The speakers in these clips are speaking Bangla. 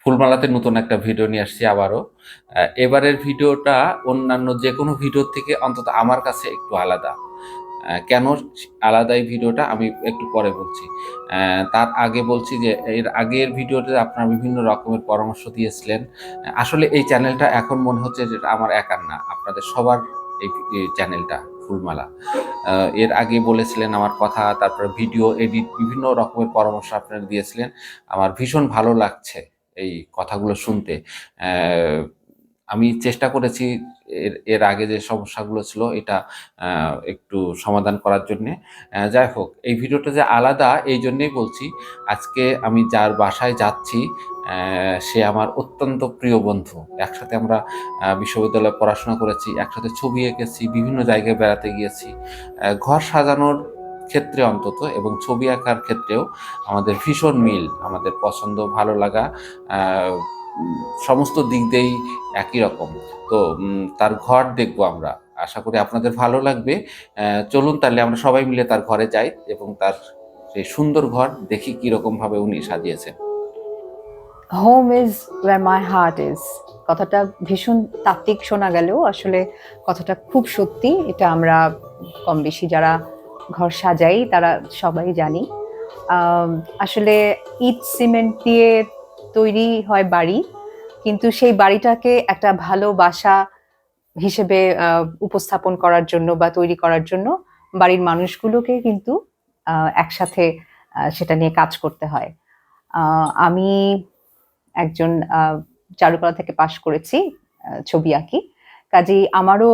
ফুলমালাতে নতুন একটা ভিডিও নিয়ে আসছি আবারও। এবারের ভিডিওটা অন্যান্য যে কোনো ভিডিওর থেকে অন্তত আমার কাছে একটু আলাদা। কেন আলাদা এই ভিডিওটা আমি একটু পরে বলছি। তার আগে বলছি যে এর আগের ভিডিওতে আপনারা বিভিন্ন রকমের পরামর্শ দিয়েছিলেন। আসলে এই চ্যানেলটা এখন মনে হচ্ছে যে এটা আমার একার না, আপনাদের সবার এই চ্যানেলটা ফুলমালা। এর আগে বলেছিলেন আমার কথা, তারপরে ভিডিও এডিট বিভিন্ন রকমের পরামর্শ আপনারা দিয়েছিলেন। আমার ভীষণ ভালো লাগছে এই কথাগুলো শুনতে। আহ, আমি চেষ্টা করেছি এর এর আগে যে সমস্যাগুলো ছিল এটা একটু সমাধান করার জন্যে। যাই হোক, এই ভিডিওটা যে আলাদা এই জন্যেই বলছি। আজকে আমি যার বাসায় যাচ্ছি সে আমার অত্যন্ত প্রিয় বন্ধু। একসাথে আমরা বিশ্ববিদ্যালয়ে পড়াশোনা করেছি, একসাথে ছবি এঁকেছি, বিভিন্ন জায়গায় বেড়াতে গিয়েছি। ঘর সাজানোর ক্ষেত্রে অন্তত এবং ছবি আঁকার ক্ষেত্রেও আমাদের ভীষণ মিল, আমাদের পছন্দ ভালো লাগা আহ, সমস্ত দিক দিয়েই একই রকম। তো তার ঘর দেখবো আমরা, আশা করি আপনাদের ভালো লাগবে। চলুন তাহলে আমরা সবাই মিলে তার ঘরে যাই এবং তার সেই সুন্দর ঘর দেখি কিরকম ভাবে উনি সাজিয়েছেন। Home is where my heart is. কথাটা ভীষণ তাত্ত্বিক শোনা গেলেও আসলে কথাটা খুব সত্যি। এটা আমরা কম বেশি যারা ঘর সাজাই তারা সবাই জানি। আসলে ইট সিমেন্ট দিয়ে তৈরি হয় বাড়ি, কিন্তু সেই বাড়িটাকে একটা ভালো বাসা হিসেবে উপস্থাপন করার জন্য বা তৈরি করার জন্য বাড়ির মানুষগুলোকে কিন্তু একসাথে সেটা নিয়ে কাজ করতে হয়। আমি একজন চারুকলা থেকে পাশ করেছি, ছবি আঁকি। কাজেই আমারও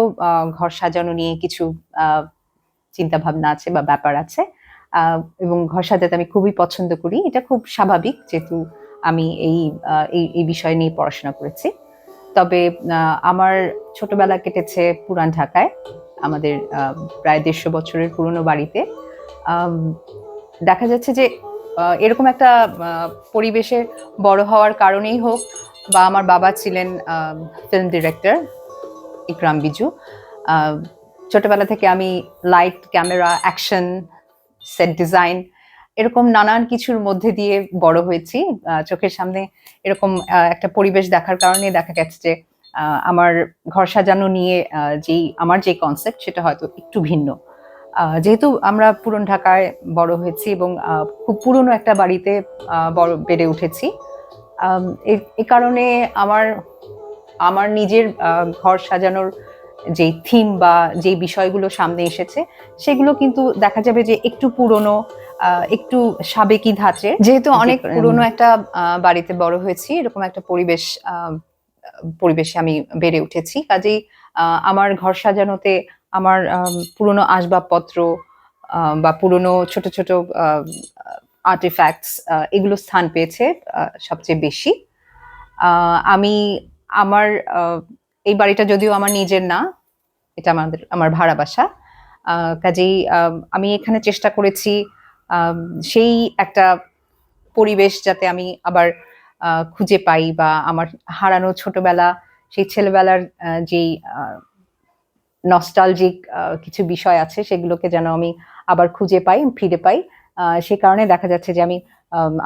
ঘর সাজানো নিয়ে কিছু চিন্তা ভাবনা আছে বা ব্যাপার আছে। এবং ঘর সাজাতে আমি খুবই পছন্দ করি। এটা খুব স্বাভাবিক, যেহেতু আমি এই বিষয় নিয়ে পড়াশোনা করেছি। তবে আমার ছোটবেলা কেটেছে পুরান ঢাকায়, আমাদের প্রায় ১৫০ বছরের পুরনো বাড়িতে। দেখা যাচ্ছে যে এরকম একটা পরিবেশে বড় হওয়ার কারণেই হোক, বা আমার বাবা ছিলেন ফিল্ম ডিরেক্টর ইকরাম বিজু। ছোটবেলা থেকে আমি light, camera, action, set design এরকম নানান কিছুর মধ্যে দিয়ে বড় হয়েছি। চোখের সামনে এরকম একটা পরিবেশ দেখার কারণে দেখা গেছে যে আমার ঘর সাজানো নিয়ে আমার যে কনসেপ্ট সেটা হয়তো একটু ভিন্ন। যেহেতু আমরা পুরন ঢাকায় বড় হয়েছি এবং খুব পুরনো একটা বাড়িতে বড় বেড়ে উঠেছি, এই কারণে আমার আমার নিজের ঘর সাজানোর যে থিম বা যে বিষয়গুলো সামনে এসেছে সেগুলো কিন্তু দেখা যাবে যে একটু পুরনো, একটু সাবেকি ধাঁচের। যেহেতু অনেক পুরনো একটা বাড়িতে বড় হয়েছি, এরকম একটা পরিবেশে আমি বেড়ে উঠেছি। কাজেই আমার ঘর সাজানোতে আমার পুরনো আসবাবপত্র বা পুরনো ছোট ছোট আর্টিফ্যাক্টস এগুলো স্থান পেয়েছে সবচেয়ে বেশি। আমি আমার এই বাড়িটা যদিও আমার নিজের না, এটা আমার ভাড়া বাসা। কাজেই আমি এখানে চেষ্টা করেছি সেই একটা পরিবেশ যাতে আমি আবার খুঁজে পাই, বা আমার হারানো ছোটবেলা, সেই ছেলেবেলার যেই নস্টালজিক কিছু বিষয় আছে সেগুলোকে যেন আমি আবার খুঁজে পাই, ফিরে পাই। সে কারণে দেখা যাচ্ছে যে আমি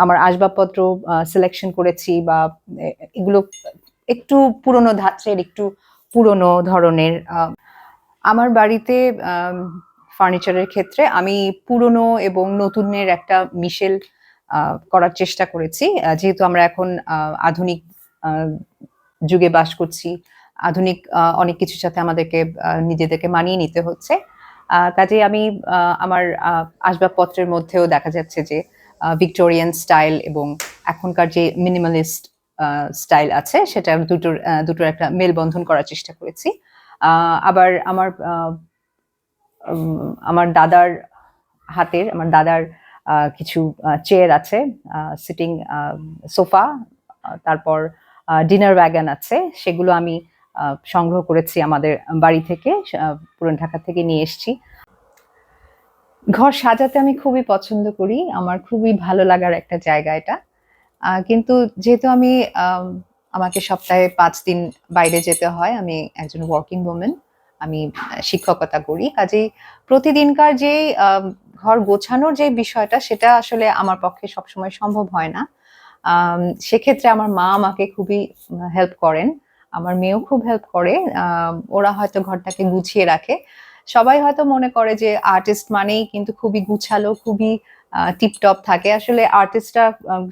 আমার আসবাবপত্র সিলেকশন করেছি, বা এগুলো একটু পুরনো ধাঁচের, একটু পুরনো ধরনের। আমার বাড়িতে ফার্নিচারের ক্ষেত্রে আমি পুরনো এবং নতুনের একটা মিশেল করার চেষ্টা করেছি। যেহেতু আমরা এখন আধুনিক যুগে বাস করছি, আধুনিক অনেক কিছুর সাথে আমাদেরকে নিজেদেরকে মানিয়ে নিতে হচ্ছে। কাজেই আমি আমার আসবাবপত্রের মধ্যেও দেখা যাচ্ছে যে ভিক্টোরিয়ান স্টাইল এবং এখনকার যে মিনিমালিস্ট স্টাইল আছে সেটা দুটোর একটা মেলবন্ধন করার চেষ্টা করেছি। আবার আমার দাদার আমার দাদার কিছু চেয়ার আছে, সিটিং সোফা, তারপর ডিনার ওয়াগন আছে, সেগুলো আমি সংগ্রহ করেছি আমাদের বাড়ি থেকে, পুরান ঢাকা থেকে নিয়ে এসেছি। ঘর সাজাতে আমি খুবই পছন্দ করি, আমার খুবই ভালো লাগার একটা জায়গা এটা। কিন্তু যেহেতু আমাকে সপ্তাহে ৫ দিন বাইরে যেতে হয়, আমি একজন ওয়ার্কিং ওম্যান, আমি শিক্ষকতা করি। কাজেই প্রতিদিনকার যে ঘর গোছানোর যে বিষয়টা সেটা আসলে আমার পক্ষে সবসময় সম্ভব হয় না। সেক্ষেত্রে আমার মা আমাকে খুবই হেল্প করেন, আমার মেয়েও খুব হেল্প করে। ওরা হয়তো ঘরটাকে গুছিয়ে রাখে। সবাই হয়তো মনে করে যে আর্টিস্ট মানেই কিন্তু খুবই গুছালো, খুবই টিপটপ থাকে। আসলে আর্টিস্টরা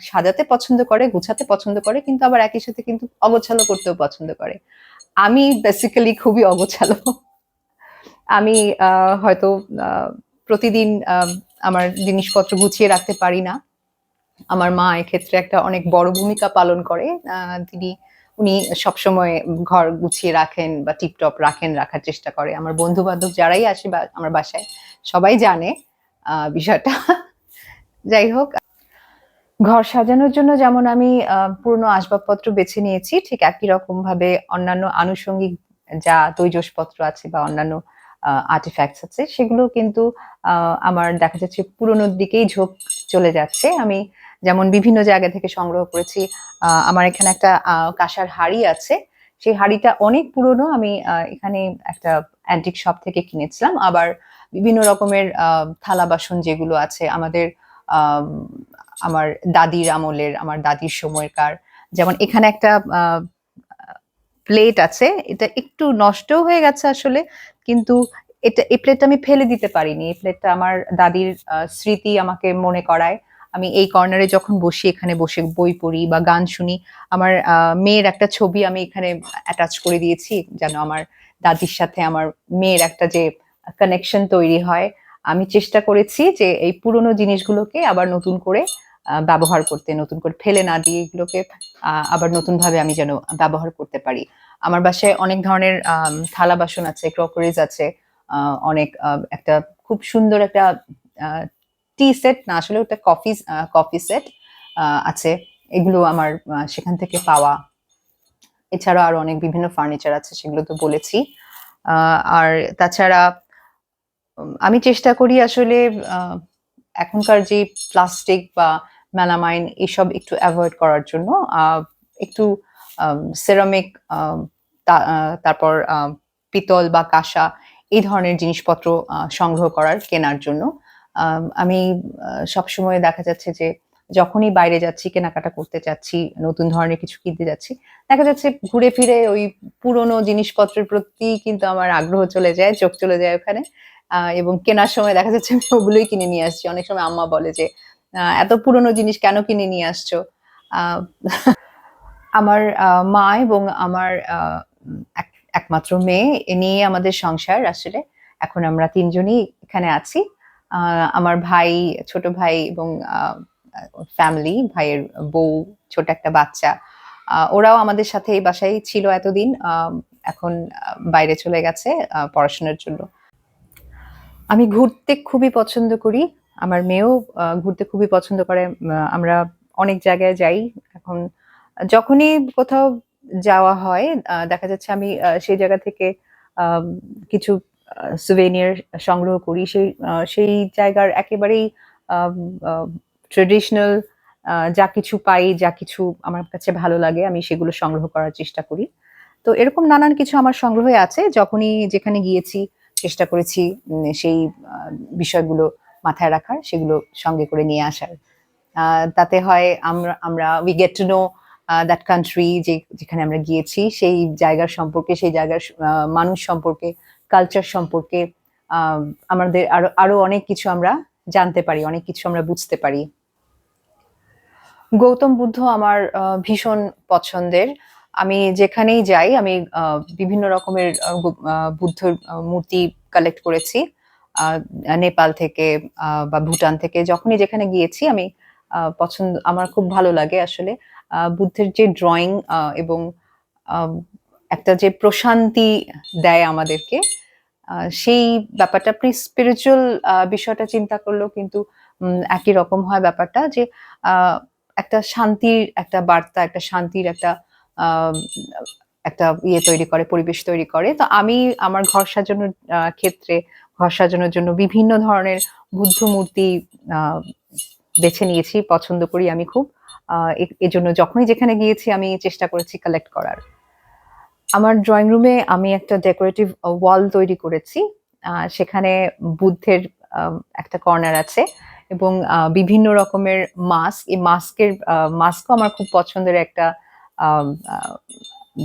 সাজাতে পছন্দ করে, গুছাতে পছন্দ করে, কিন্তু আবার একই সাথে কিন্তু অগোছালো করতেও পছন্দ করে। আমি বেসিক্যালি খুবই অগোছালো। আমি হয়তো প্রতিদিন আমার জিনিসপত্র গুছিয়ে রাখতে পারি না। আমার মা এক্ষেত্রে একটা অনেক বড় ভূমিকা পালন করে। উনি সবসময় ঘর গুছিয়ে রাখেন বা টিপটপ রাখার চেষ্টা করে। আমার বন্ধু বান্ধব যারাই আসে আমার বাসায় সবাই জানে বিষয়টা। যাই হোক, ঘর সাজানোর জন্য যেমন আমি পুরনো আসবাবপত্র বেছে নিয়েছি, ঠিক একই রকম ভাবে অন্যান্য আনুষঙ্গিক যা তৈজসপত্র আছে বা অন্যান্য আর্টিফ্যাক্টস আছে, সেগুলো কিন্তু আমার দেখা যাচ্ছে পুরনোর দিকেই ঝোঁক চলে যাচ্ছে। আমি যেমন বিভিন্ন জায়গা থেকে সংগ্রহ করেছি। আমার এখানে একটা কাঁসার হাঁড়ি আছে, সেই হাঁড়িটা অনেক পুরনো। আমি এখানে একটা অ্যান্টিক শপ থেকে কিনেছিলাম। আবার বিভিন্ন রকমের থালা বাসন যেগুলো আছে আমাদের আমার দাদির আমলের, আমার দাদির সময়কার। যেমন এখানে একটা প্লেট আছে, এটা একটু নষ্টও হয়ে গেছে আসলে, কিন্তু এই প্লেটটা আমি ফেলে দিতে পারিনি। এই প্লেটটা আমার দাদির স্মৃতি আমাকে মনে করায়। আমি এই কর্নারে যখন বসি, এখানে বসে বই পড়ি বা গান শুনি, আমার মেয়ের একটা ছবি আমি এখানে অ্যাটাচ করে দিয়েছি, যেন আমার দাদির সাথে আমার মেয়ের একটা যে কানেকশন তৈরি হয়। আমি চেষ্টা করেছি যে এই পুরোনো জিনিসগুলোকে আবার নতুন করে ব্যবহার করতে, নতুন করে ফেলে না দিয়ে এগুলোকে আবার নতুন ভাবে আমি যেন ব্যবহার করতে পারি। আমার বাসায় অনেক ধরনের থালা বাসন আছে, ক্রকারিজ আছে, অনেক একটা খুব সুন্দর একটা টি সেট, না আসলে ওটা কফি সেট আছে। এগুলো আমার সেখান থেকে পাওয়া। এছাড়া আরো অনেক বিভিন্ন ফার্নিচার আছে, সেগুলো তো বলেছি। আর তাছাড়া আমি চেষ্টা করি আসলে এখনকার যে প্লাস্টিক বা মেলামাইন এসব একটু অ্যাভয়েড করার জন্য। একটু সেরামিক, তারপর পিতল বা কাঁসা, এই ধরনের জিনিসপত্র সংগ্রহ করার, কেনার জন্য। আমি সবসময় দেখা যাচ্ছে যে যখনই বাইরে যাচ্ছি, কেনাকাটা করতে যাচ্ছি, নতুন ধরনের কিছু কিনতে যাচ্ছি, দেখা যাচ্ছে ঘুরে ফিরে ওই পুরোনো জিনিসপত্রের প্রতি কিন্তু আমার আগ্রহ চলে যায়, চোখ চলে যায় ওখানে। এবং কেনার সময় দেখা যাচ্ছে আমি ওগুলোই কিনে নিয়ে আসছি। অনেক সময় আম্মা বলে যে, "এত পুরনো জিনিস কেন কিনে নিয়ে আসছো?" আ আমার মা এবং আমার একমাত্র মেয়ে, এ নিয়ে আমাদের সংসার আসলে। এখন আমরা ৩ জনই এখানে আছি। আ আমার ভাই, ছোট ভাই এবং আ আ ফ্যামিলি, ভাইয়ের বউ, ছোট একটা বাচ্চা। ওরাও আমাদের সাথে এই বাসায় ছিল এতদিন। এখন বাইরে চলে গেছে পড়াশোনার জন্য। আমি ঘুরতে খুবই পছন্দ করি। আমার মেয়েও ঘুরতে খুবই পছন্দ করে। আমরা অনেক জায়গায় যাই। এখন যখনই কোথাও যাওয়া হয়, দেখা যাচ্ছে আমি সেই জায়গা থেকে আম কিছু souvenir সংগ্রহ করি। সেই জায়গার একেবারেই আম আ ট্র্যাডিশনাল যা কিছু পাই, যা কিছু আমার কাছে ভালো লাগে, আমি সেগুলো সংগ্রহ করার চেষ্টা করি। তো এরকম নানান কিছু আমার সংগ্রহে আছে। যখনই যেখানে গিয়েছি চেষ্টা করেছি সেই আ বিষয়গুলো মাথায় রাখার, সেগুলো সঙ্গে করে নিয়ে আসার। আ তাতে হয় আমরা আমরা we get to know that country, যেখানে আমরা গিয়েছি, সেই জায়গার সম্পর্কে, সেই জায়গার মানুষ সম্পর্কে, কালচার সম্পর্কে আ আমাদের আরো আরো অনেক কিছু আমরা জানতে পারি, অনেক কিছু আমরা বুঝতে পারি। গৌতম বুদ্ধ আমার ভীষণ পছন্দের। আমি যেখানেই যাই আমি বিভিন্ন রকমের বুদ্ধর মূর্তি কালেক্ট করেছি। আ নেপাল থেকে বা ভুটান থেকে, যখনই যেখানে গিয়েছি আমি আমার খুব ভালো লাগে আসলে। বুদ্ধের যে ড্রইং এবং আম একটা যে প্রশান্তি দেয় আমাদেরকে, আ সেই ব্যাপারটা, আপনি স্পিরিচুয়াল বিষয়টা চিন্তা করলেও কিন্তু একই রকম হয় ব্যাপারটা, যে আ একটা শান্তির একটা বার্তা, একটা শান্তির একটা আম একটা তৈরি করে, পরিবেশ তৈরি করে। তো আমি আমার ঘর সাজানোর ক্ষেত্রে, ঘর সাজানোর জন্য বিভিন্ন ধরনের বুদ্ধ মূর্তি আ বেছে নিয়েছি, পছন্দ করি আমি খুব। এজন্য যখনই যেখানে গিয়েছি আমি চেষ্টা করেছি কালেক্ট করার। আমার ড্রইং রুমে আমি একটা ডেকোরেটিভ ওয়াল তৈরি করেছি। সেখানে বুদ্ধের একটা কর্নার আছে এবং বিভিন্ন রকমের মাস্ক, এই মাস্কও আমার খুব পছন্দের একটা আম, আহ,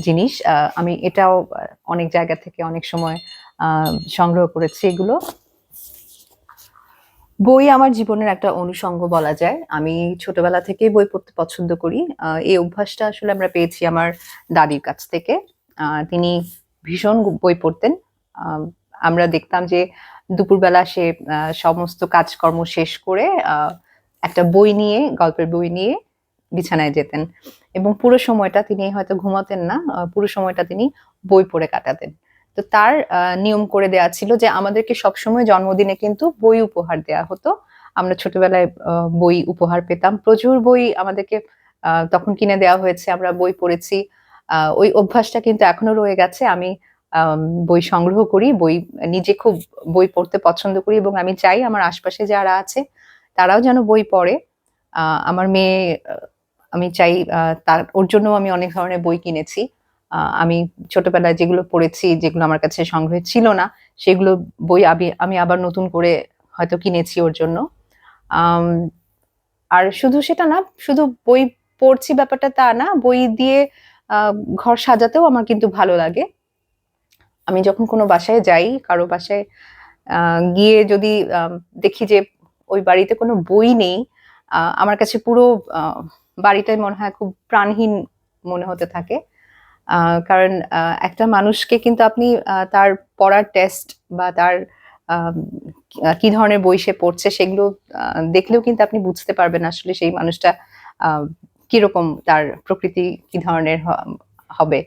জিনিস। আমি এটাও অনেক জায়গা থেকে অনেক সময় সংগ্রহ করেছি এগুলো। বই আমার জীবনের একটা অনুষঙ্গ বলা যায়। আমি ছোটবেলা থেকেই বই পড়তে পছন্দ করি। এই অভ্যাসটা আসলে আমরা পেয়েছি আমার দাদির কাছ থেকে। তিনি ভীষণ বই পড়তেন। আম আমরা দেখতাম যে দুপুরবেলা সে সমস্ত কাজকর্ম শেষ করে একটা বই নিয়ে, গল্পের বই নিয়ে বিছানায় যেতেন এবং পুরো সময়টা তিনি হয়তো ঘুমাতেন না, পুরো সময়টা তিনি বই পড়ে কাটাতেন। তো তার নিয়ম করে দেয়া ছিল যে আমাদেরকে সবসময় জন্মদিনে কিন্তু বই উপহার দেয়া হতো। আমরা ছোটবেলায় বই উপহার পেতাম। প্রচুর বই আমাদেরকে তখন কিনে দেওয়া হয়েছে। আমরা বই পড়েছি। ওই অভ্যাসটা কিন্তু এখনো রয়ে গেছে। আমি বই সংগ্রহ করি, নিজে খুব বই পড়তে পছন্দ করি এবং আমি চাই আমার আশপাশে যারা আছে তারাও যেন বই পড়ে। আমার মেয়ে, আমি চাই ওর জন্যও আমি অনেক ধরনের বই কিনেছি। আমি ছোটবেলায় যেগুলো পড়েছি, যেগুলো আমার কাছে সংগ্রহে ছিল না, সেগুলো বই আমি আবার নতুন করে হয়তো কিনেছি ওর জন্য। আম, আর শুধু সেটা না, শুধু বই পড়ছি ব্যাপারটা তা না, বই দিয়ে ঘর সাজাতেও আমার কিন্তু ভালো লাগে। আমি যখন কোনো বাসায় যাই, কারো বাসায় গিয়ে যদি দেখি যে ওই বাড়িতে কোনো বই নেই, আমার কাছে পুরো বাড়িটাই মনে হয় খুব প্রাণহীন মনে হতে থাকে। কারণ একটা মানুষকে কিন্তু আপনি তার পড়ার টেস্ট বা তার আম, কি ধরনের বই সে পড়ছে সেগুলো দেখলেও কিন্তু আপনি বুঝতে পারবেন আসলে সেই মানুষটা আহ, কিরকম, তার প্রকৃতি কি ধরনের হবে।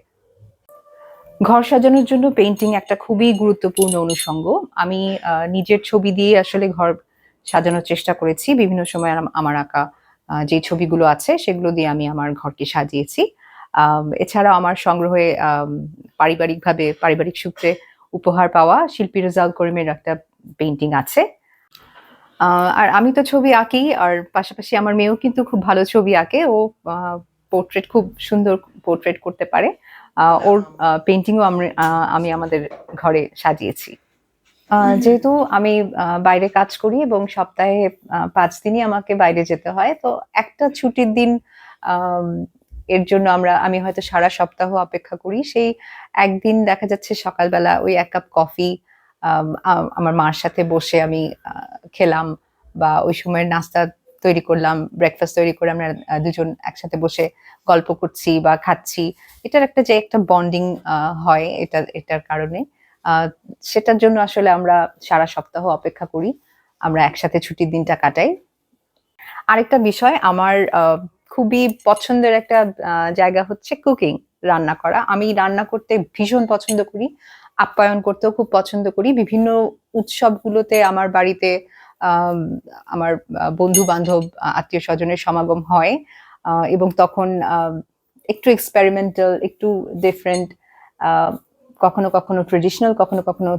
ঘর সাজানোর জন্য পেইন্টিং একটা খুবই গুরুত্বপূর্ণ অনুষঙ্গ। আমি নিজের ছবি দিয়ে আসলে ঘর সাজানোর চেষ্টা করেছি। বিভিন্ন সময় আমার আঁকা যে ছবিগুলো আছে সেগুলো দিয়ে আমি আমার ঘরকে সাজিয়েছি। এছাড়াও আমার সংগ্রহে পারিবারিক সূত্রে উপহার পাওয়া শিল্পী রেজাউল করিমের একটা পেইন্টিং আছে। আর আমি তো ছবি আঁকি, আর পাশাপাশি আমার মেয়েও কিন্তু খুব ভালো ছবি আঁকে। ও পোর্ট্রেট খুব সুন্দর পোর্ট্রেট করতে পারে। ওর পেন্টিংও আমি আমাদের ঘরে সাজিয়েছি। যেহেতু আমি বাইরে কাজ করি এবং সপ্তাহে 5 দিনই আমাকে বাইরে যেতে হয়, তো একটা ছুটির দিন আম, এর জন্য আমি হয়তো সারা সপ্তাহ অপেক্ষা করি। সেই একদিন দেখা যাচ্ছে সকালবেলা ওই 1 কাপ কফি আমার মার সাথে বসে আমি খেলাম, বা ওই সময় নাস্তা তৈরি করলাম, ব্রেকফাস্ট তৈরি করে আমরা দুজন একসাথে বসে গল্প করছি বা খাচ্ছি। এটার একটা বন্ডিং হয় এটার কারণে। আহ, সেটার জন্য আসলে আমরা সারা সপ্তাহ অপেক্ষা করি, আমরা একসাথে ছুটির দিনটা কাটাই। আরেকটা বিষয়, আমার খুবই পছন্দের একটা জায়গা হচ্ছে কুকিং, রান্না করা। আমি রান্না করতে ভীষণ পছন্দ করি, আপ্যায়ন করতেও খুব পছন্দ করি। বিভিন্ন উৎসবগুলোতে আমার বাড়িতে আম, আমার বন্ধু বান্ধব, আত্মীয় স্বজনের সমাগম হয়, এবং তখন একটু এক্সপেরিমেন্টাল, একটু ডিফারেন্ট, কখনো কখনো ট্রেডিশনাল, কখনো কখনো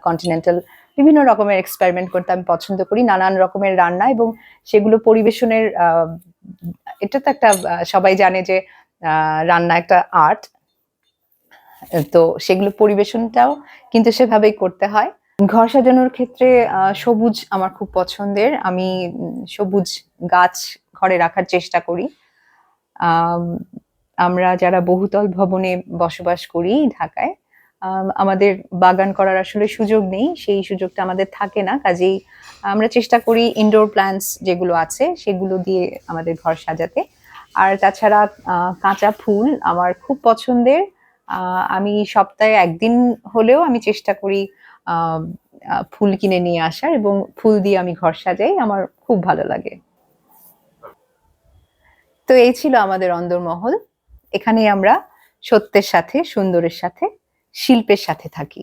কন্টিনেন্টাল, বিভিন্ন রকমের এক্সপেরিমেন্ট করতে আমি পছন্দ করি, নানান রকমের রান্না। এবং সেগুলো পরিবেশনের এটা তো একটা সবাই জানে যে রান্না একটা আর্ট। তো সেগুলো পরিবেশনটাও কিন্তু সেভাবেই করতে হয়। ঘর সাজানোর ক্ষেত্রে সবুজ আমার খুব পছন্দের। আমি সবুজ গাছ ঘরে রাখার চেষ্টা করি। আম, আমরা যারা বহুতল ভবনে বসবাস করি ঢাকায়, আমাদের বাগান করার আসলে সুযোগ নেই, সেই সুযোগটা আমাদের থাকে না। কাজেই আমরা চেষ্টা করি ইনডোর প্ল্যান্টস যেগুলো আছে সেগুলো দিয়ে আমাদের ঘর সাজাতে। আর তাছাড়া কাঁচা ফুল আমার খুব পছন্দের। আমি সপ্তাহে একদিন হলেও আমি চেষ্টা করি আহ ফুল কিনে নিয়ে আসার, এবং ফুল দিয়ে আমি ঘর সাজাই, আমার খুব ভালো লাগে। তো এই ছিল আমাদের অন্দরমহল। এখানেই আমরা সত্যের সাথে, সুন্দরের সাথে, শিল্পের সাথে থাকি।